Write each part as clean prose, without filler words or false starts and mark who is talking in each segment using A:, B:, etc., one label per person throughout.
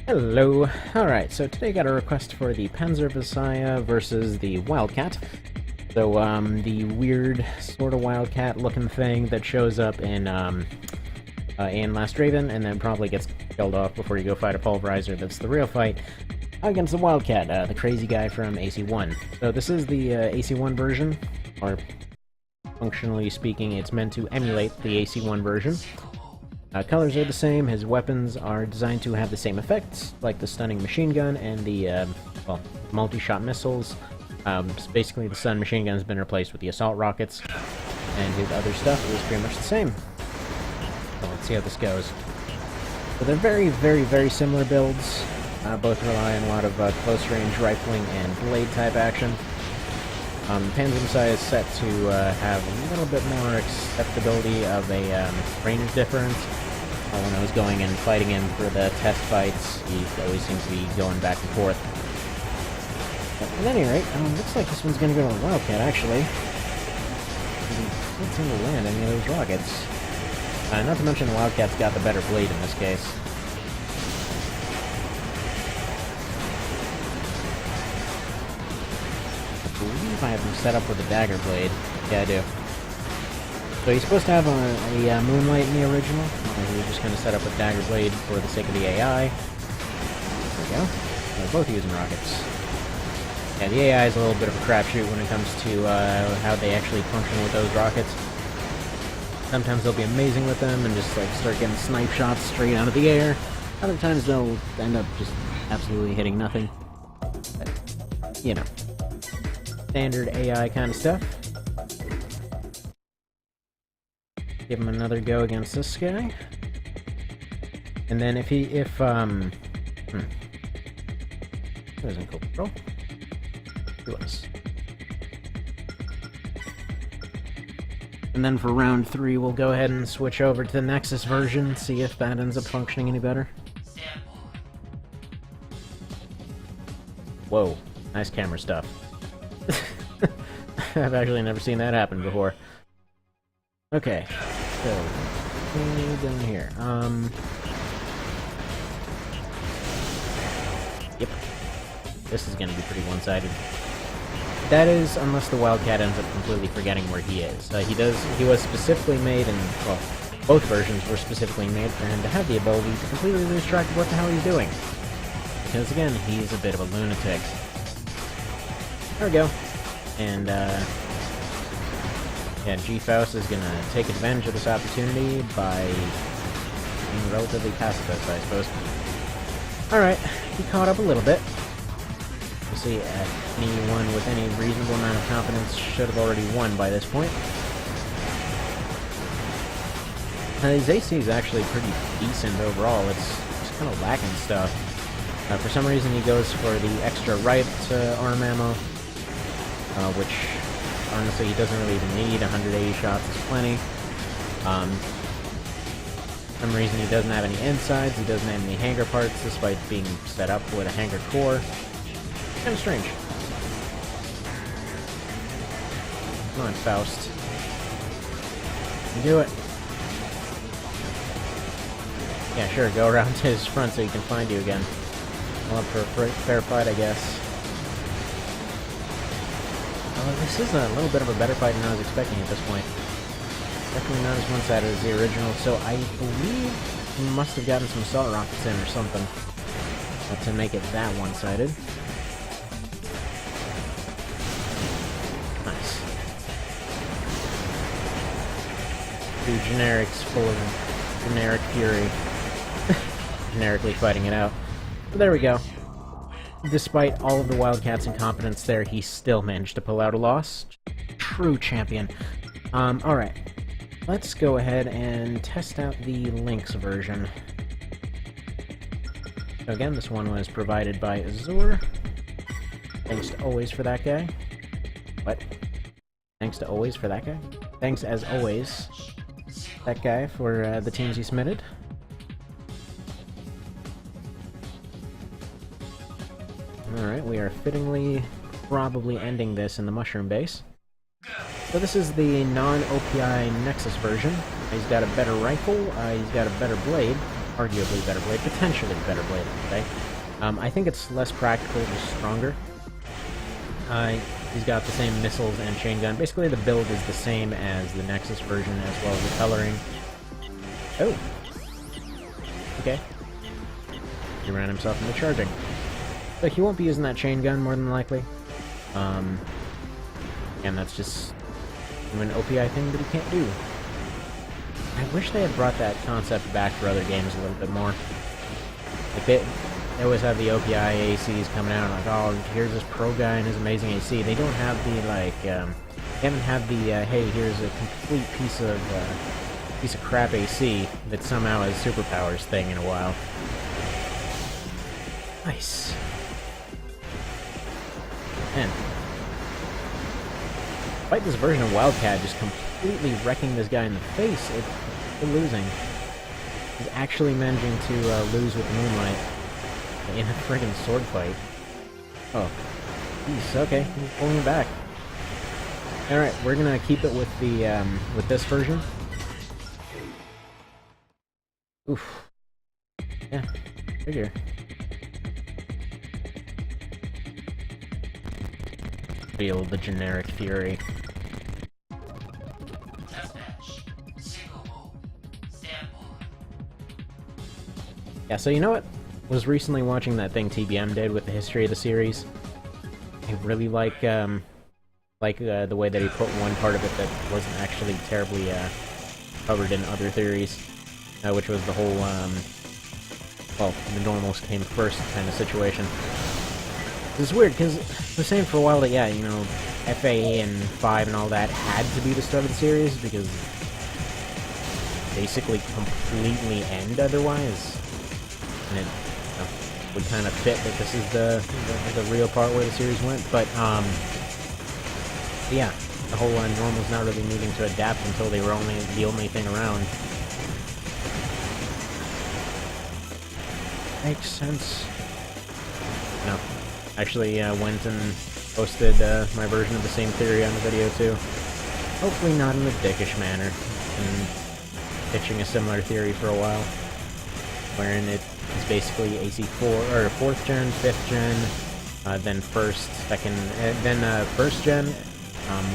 A: Hello. Alright, so today got a request for the Panzer versus the Wildcat. So, the weird sort of Wildcat looking thing that shows up in Last Raven, and then probably gets killed off before you go fight a Pulverizer that's the real fight, against the Wildcat, the crazy guy from AC1. So this is the AC1 version, or functionally speaking, it's meant to emulate the AC1 version. Colors are the same, his weapons are designed to have the same effects, like the stunning machine gun and the, multi-shot missiles. Basically the stun machine gun has been replaced with the assault rockets, and his other stuff is pretty much the same. So let's see how this goes. So they're very, very, very similar builds. Both rely on a lot of close-range rifling and blade-type action. Panzer Messiah is set to have a little bit more acceptability of a range difference. When I was going and fighting him for the test fights, he always seems to be going back and forth. But at any rate, looks like this one's going to go to the Wildcat, actually. He doesn't seem to land any of those rockets. Not to mention the Wildcat's got the better blade in this case. I believe I have him set up with a dagger blade. Yeah, I do. So he's supposed to have a Moonlight in the original. He was just kind of set up with dagger blade for the sake of the AI. There we go. They're both using rockets. Yeah, the AI is a little bit of a crapshoot when it comes to how they actually function with those rockets. Sometimes they'll be amazing with them and just like start getting snipe shots straight out of the air. Other times they'll end up just absolutely hitting nothing. But, you know, standard AI kind of stuff. Give him another go against this guy. And then if that isn't cool control. Who else? And then for round 3, we'll go ahead and switch over to the Nexus version, see if that ends up functioning any better. Whoa, nice camera stuff. I've actually never seen that happen before. Okay, so what are we doing here? Yep. This is gonna be pretty one-sided. That is, unless the Wildcat ends up completely forgetting where he is. He was specifically made, and, well, both versions were specifically made for him to have the ability to completely lose track of what the hell he's doing. Because, again, he's a bit of a lunatic. There we go. And, yeah, Faust is gonna take advantage of this opportunity by being relatively pacifist, I suppose. Alright, he caught up a little bit. See, anyone with any reasonable amount of confidence should have already won by this point. His AC is actually pretty decent overall. It's just kind of lacking stuff. For some reason, he goes for the extra right arm ammo, which honestly he doesn't really even need. 180 shots is plenty. For some reason, he doesn't have any insides. He doesn't have any hanger parts, despite being set up with a hanger core. Kind of strange. Come on, Faust. You do it. Yeah, sure, go around to his front so he can find you again. Well, up for a fair fight, I guess. This is a little bit of a better fight than I was expecting at this point. Definitely not as one-sided as the original, so I believe he must have gotten some assault rockets in or something to make it that one-sided. Two generics full of generic fury. Generically fighting it out. But there we go. Despite all of the Wildcat's incompetence there, he still managed to pull out a loss. True champion. Alright. Let's go ahead and test out the Lynx version. So again, this one was provided by Azure. Thanks to always for that guy. What? Thanks to always for that guy? Thanks as always, that guy, for the teams he submitted. Alright, we are fittingly probably ending this in the Mushroom Base. So this is the non-OPI Nexus version. He's got a better rifle, he's got a better blade, arguably better blade, potentially better blade, okay? I think it's less practical, just stronger. He's got the same missiles and chain gun. Basically, the build is the same as the Nexus version, as well as the coloring. Oh. Okay. He ran himself into charging. But he won't be using that chain gun, more than likely. And that's just an OPI thing that he can't do. I wish they had brought that concept back for other games a little bit more. Like they always have the OPI ACs coming out, like, oh, here's this pro guy and his amazing AC. They don't have the, like, they haven't had the, hey, here's a complete piece of crap AC that somehow has superpowers thing in a while. Nice. Man. Despite this version of Wildcat just completely wrecking this guy in the face, it's losing. He's actually managing to lose with Moonlight in a friggin' sword fight. Oh. Jeez, okay, he's pulling it back. Alright, we're gonna keep it with the, with this version. Oof. Yeah, figure. Feel the generic fury. Yeah, so you know what? Was recently watching that thing TBM did with the history of the series. I really like the way that he put one part of it that wasn't actually terribly covered in other theories, which was the whole well, the normals came first kind of situation. It's weird because the same for a while that, yeah, you know, FA and 5 and all that had to be the start of the series because basically completely end otherwise. And it, you know, would kind of fit that this is the real part where the series went. But yeah, the whole normal's not really needing to adapt until they were the only thing around. Makes sense. No. Actually went and posted my version of the same theory on the video too. Hopefully not in a dickish manner. And pitching a similar theory for a while. Wherein it is basically AC4, or 4th gen, 5th gen, then 1st, 2nd, then 1st gen,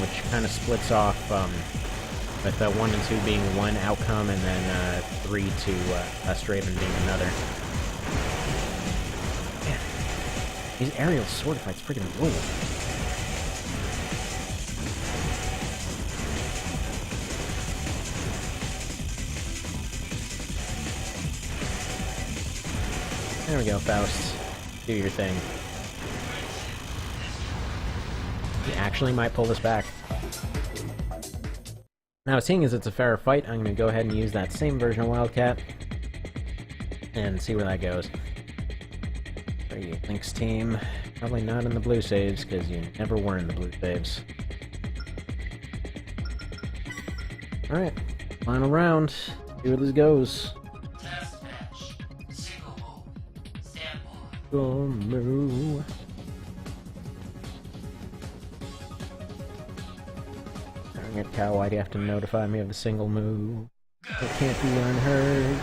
A: which kind of splits off with 1 and 2 being one outcome, and then 3 to Straven being another. These aerial sword fights freaking rule. There we go, Faust. Do your thing. He actually might pull this back. Now, seeing as it's a fair fight, I'm going to go ahead and use that same version of Wildcat and see where that goes. Link's team, probably not in the blue saves, because you never were in the blue saves. Alright, final round. See where this goes. Go moo. Darn it, cow, why do you have to notify me of a single move? It can't be unheard.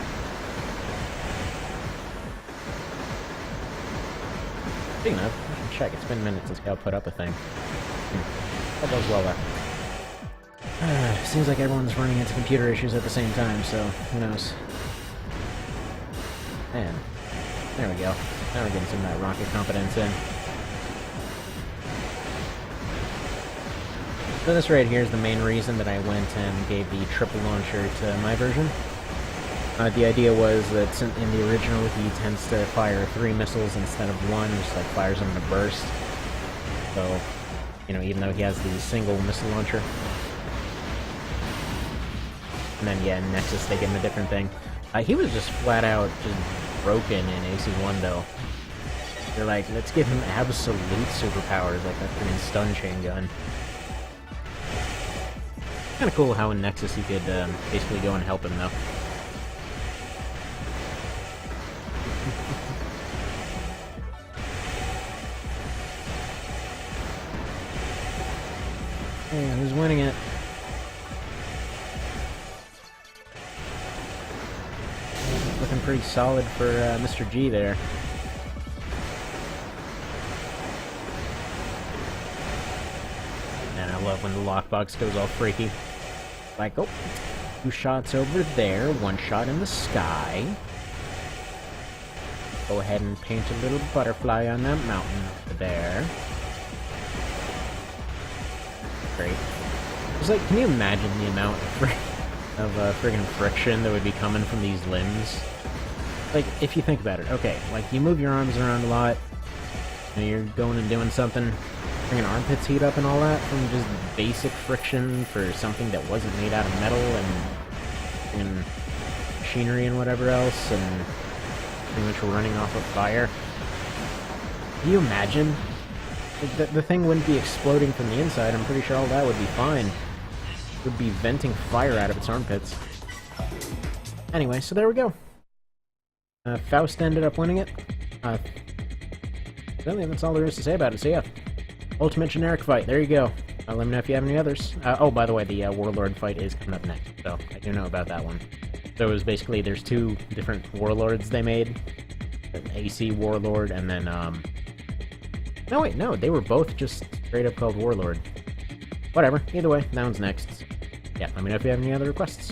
A: Speaking of, I should check. It's been a minute since Cal put up a thing. That goes well there. Seems like everyone's running into computer issues at the same time, so who knows. Man. There we go. Now we're getting some of that rocket competence in. So this right here is the main reason that I went and gave the triple launcher to my version. The idea was that in the original, he tends to fire 3 missiles instead of 1, just like fires them in a burst. So, you know, even though he has the single missile launcher. And then, yeah, in Nexus they give him a different thing. He was just flat out just broken in AC1 though. They're like, let's give him absolute superpowers, like that freaking stun chain gun. Kinda cool how in Nexus he could basically go and help him though. Hey, who's winning it? Looking pretty solid for Mr. G there. And I love when the lockbox goes all freaky. Like, oh, 2 shots over there, 1 shot in the sky. Go ahead and paint a little butterfly on that mountain over there. Great. It's like, can you imagine the amount of friggin' friction that would be coming from these limbs? Like, if you think about it, okay, like, you move your arms around a lot, and you're going and doing something, friggin' armpits heat up and all that from just basic friction for something that wasn't made out of metal and machinery and whatever else, and pretty much running off of fire. Can you imagine? The thing wouldn't be exploding from the inside. I'm pretty sure all that would be fine. It would be venting fire out of its armpits. Anyway, so there we go. Faust ended up winning it. Really, that's all there is to say about it. So yeah, ultimate generic fight. There you go. Let me know if you have any others. Oh, by the way, the Warlord fight is coming up next, so I do know about that one. So it was basically, there's 2 different Warlords they made. An AC Warlord, and then, no, wait, no, they were both just straight up called Warlord. Whatever, either way, that one's next. Yeah, let me know if you have any other requests.